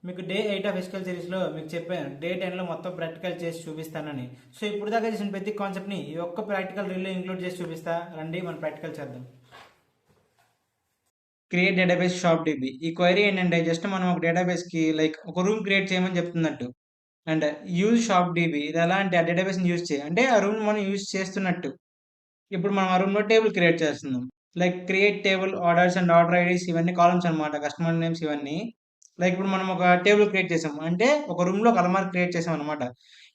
మీకు day 8 of SQL సిరీస్లో మీకు చెప్పాను డే 10లో మొత్తం ప్రాక్టికల్ చేసి చూపిస్తానని. సో ఇప్పుడు దాకా చేసిన ప్రతి కాన్సెప్ట్ని ఈ ఒక్క ప్రాక్టికల్ రీల్లో ఇంక్లూడ్ చేసి చూపిస్తా. రండి మనం ప్రాక్టికల్ చేద్దాం. Create database shop dB. ఈ క్వైరీ ఏంటంటే జస్ట్ మనం ఒక డేటాబేస్కి లైక్ ఒక రూమ్ క్రియేట్ చేయమని చెప్తున్నట్టు. అండ్ యూజ్ షాప్ డిబి ఇది ఎలా అంటే ఆ డేటాబేస్ని యూజ్ చేయి అంటే ఆ రూమ్ మనం యూజ్ చేస్తున్నట్టు. ఇప్పుడు మనం ఆ రూమ్లో టేబుల్ క్రియేట్ చేస్తున్నాం. Like create table orders and order IDs ఇవన్నీ కాలమ్స్ అనమాట, కస్టమర్ నేమ్స్ ఇవన్నీ. లైక్ ఇప్పుడు మనం ఒక టేబుల్ క్రియేట్ చేసాం అంటే ఒక రూమ్లో ఒక అలమార్ క్రియేట్ చేసాం అనమాట.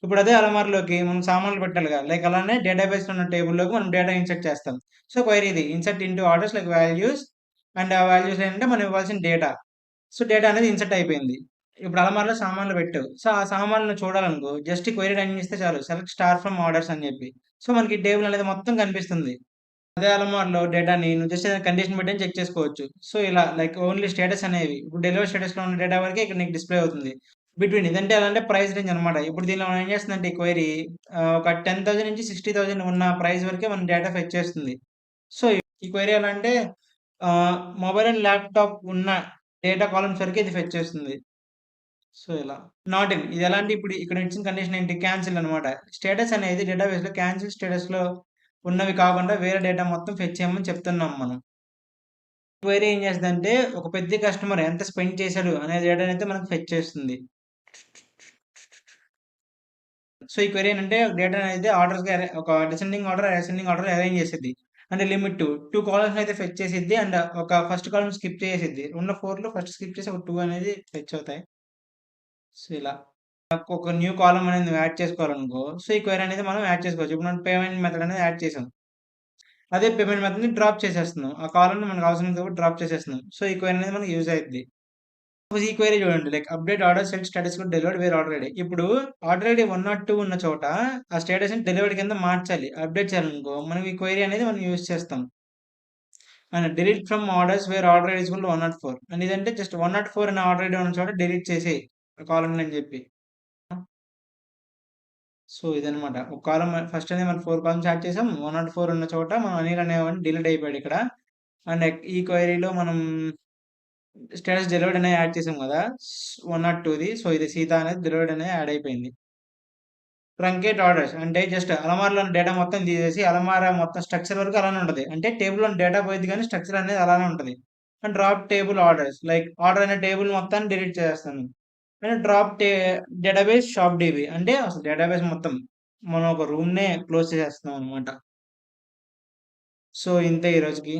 ఇప్పుడు అదే అలమార్లోకి మనం సామాన్లు పెట్టాలిగా, లైక్ అలానే డేటాబేస్లో ఉన్న టేబుల్లోకి మనం డేటా ఇన్సర్ట్ చేస్తాం. సో క్వైరీ ఇది insert into orders like values. And ఆ వాల్యూస్ ఏంటంటే మనం ఇవ్వాల్సిన డేటా. సో డేటా అనేది ఇన్సర్ట్ అయిపోయింది. ఇప్పుడు అలమార్లో సామాన్లు పెట్టావు. సో ఆ సామాన్లను చూడాలనుకో జస్ట్ క్వైరీ రన్ చేస్తే చాలు, సెలెక్ట్ స్టార్ ఫ్రమ్ ఆర్డర్స్ అని చెప్పి. సో మనకి టేబుల్ అనేది మొత్తం కనిపిస్తుంది. అదే అలమార్‌లో డేటాని నువ్వు జస్ట్ ఏదైనా కండిషన్ పెట్టని చెక్ చేసుకోవచ్చు. సో, ఇలా లైక్ ఓన్లీ స్టేటస్ అనేవి. ఇప్పుడు డెలివరీ స్టేటస్‌లో ఉన్న డేటా వరకే ఇక్కడ నీకు డిస్‌ప్లే అవుతుంది. బిట్వీన్ ఇదంటే ఎలా అంటే ప్రైస్ రేంజ్ అనమాట. ఇప్పుడు దీనిలో మనం ఏం చేస్తుందంటే ఈ క్వెరీ ఒక 10,000 నుంచి 60,000 ఉన్న ప్రైస్ వరకే మన డేటా ఫెచ్ చేస్తుంది. సో, ఈ క్వెరీ ఎలా అంటే మొబైల్ అండ్ ల్యాప్‌టాప్ ఉన్న డేటా కాలమ్స్ వరకే ఇది ఫెచ్ చేస్తుంది. సో, ఇలా. నాట్ ఇన్ ఇది ఎలా అంటే ఇప్పుడు ఇక్కడ ఇచ్చిన కండిషన్ ఏంటి? క్యాన్సిల్ అనమాట. స్టేటస్ అనేది డేటాబేస్‌లో క్యాన్సిల్ స్టేటస్‌లో ఉన్నవి కాకుండా వేరే డేటా మొత్తం ఫెచ్ చేయమని చెప్తున్నాం మనం. క్వెరీ ఏం చేస్తదంటే ఒక పెద్ద కస్టమర్ ఎంత స్పెండ్ చేశాడు అనే డేటానైతే మనకు ఫెచ్ చేస్తుంది. సో, ఈ క్వెరీ ఏంటంటే డేటా అనేది ఆర్డర్స్‌గా ఒక డిసెండింగ్ ఆర్డర్, అసెండింగ్ ఆర్డర్‌లో అరేంజ్ చేసిద్ది. అంటే లిమిట్ 2 కాలమ్స్ అయితే ఫెచ్ చేసిద్ది. అండ్ ఒక ఫస్ట్ కాలమ్ స్కిప్ చేసేసిద్ది. ఉన్న 4లో ఫస్ట్ స్కిప్ చేసి ఒక 2 అనేది ఫెచ్ అవుతాయి. సో, ఇలా. ఒక న్యూ కాలమ్ అనేది నువ్వు యాడ్ చేసుకోవాలనుకో, సో, ఈ క్వెరీ అనేది మనం యాడ్ చేసుకోవచ్చు. ఇప్పుడు మనం పేమెంట్ మెథడ్ అనేది యాడ్ చేసాం. అదే పేమెంట్ మెథడ్‌ని డ్రాప్ చేసేస్తున్నాం. ఆ కాలమ్‌ని మనకు అవసరం కాబట్టి డ్రాప్ చేసేస్తున్నాం. సో, ఈ క్వెరీ అనేది మనకు యూజ్ అయిద్ది. సపోజ్ ఈ క్వెరీ చూడండి, like update order set status కూడా డెలివర్డ్ వేర్ ఆర్డర్ ఐడి. ఇప్పుడు ఆర్డర్ ఐడి 102 ఉన్న చోట ఆ స్టేటస్‌ని డెలివర్డ్ కింద మార్చాలి. అప్డేట్ చేయాలనుకో మనం ఈ క్వెరీ అనేది మనం యూజ్ చేస్తాం. And delete from orders where order ID is equal to 104. And ఇదంటే జస్ట్ 104 అనే ఆర్డర్ ఐడి ఉన్న చోట డిలీట్ చేసేయి ఆ కాలమ్‌ని అని చెప్పి. సో, ఇదనమాట. ఒక కాలమ్ ఫస్ట్ అనేది మనం 4 కాలమ్స్ యాడ్ చేసాం. 104 ఉన్న చోట మనం అనిల్ అనేవాడిని డిలీట్ అయిపోయాడు ఇక్కడ. అండ్ ఈ క్వెరీలో మనం స్టేటస్ డెలివర్డ్ అనేది యాడ్ చేసాం కదా! 102ది. సో, ఇది సీత అనేది డెలివర్డ్ అనేది యాడ్ అయిపోయింది. ట్రంకేట్ ఆర్డర్స్ అంటే జస్ట్ అలమారాలోని డేటా మొత్తం తీసేసి అలమారా మొత్తం స్ట్రక్చర్ వరకు అలానే ఉంటది. అంటే టేబుల్‌లోని డేటా పోయిద్ది కానీ స్ట్రక్చర్ అనేది అలానే ఉంటది. And drop table orders like order అనే టేబుల్ మొత్తాన్ని డిలీట్ చేసేస్తాను. And drop database shop DB అంటే అసలు డేటాబేస్ మొత్తం మనం ఒక రూమ్‌నే క్లోజ్ చేసేస్తున్నాం అనమాట. సో, ఇంతే ఈ రోజుకి.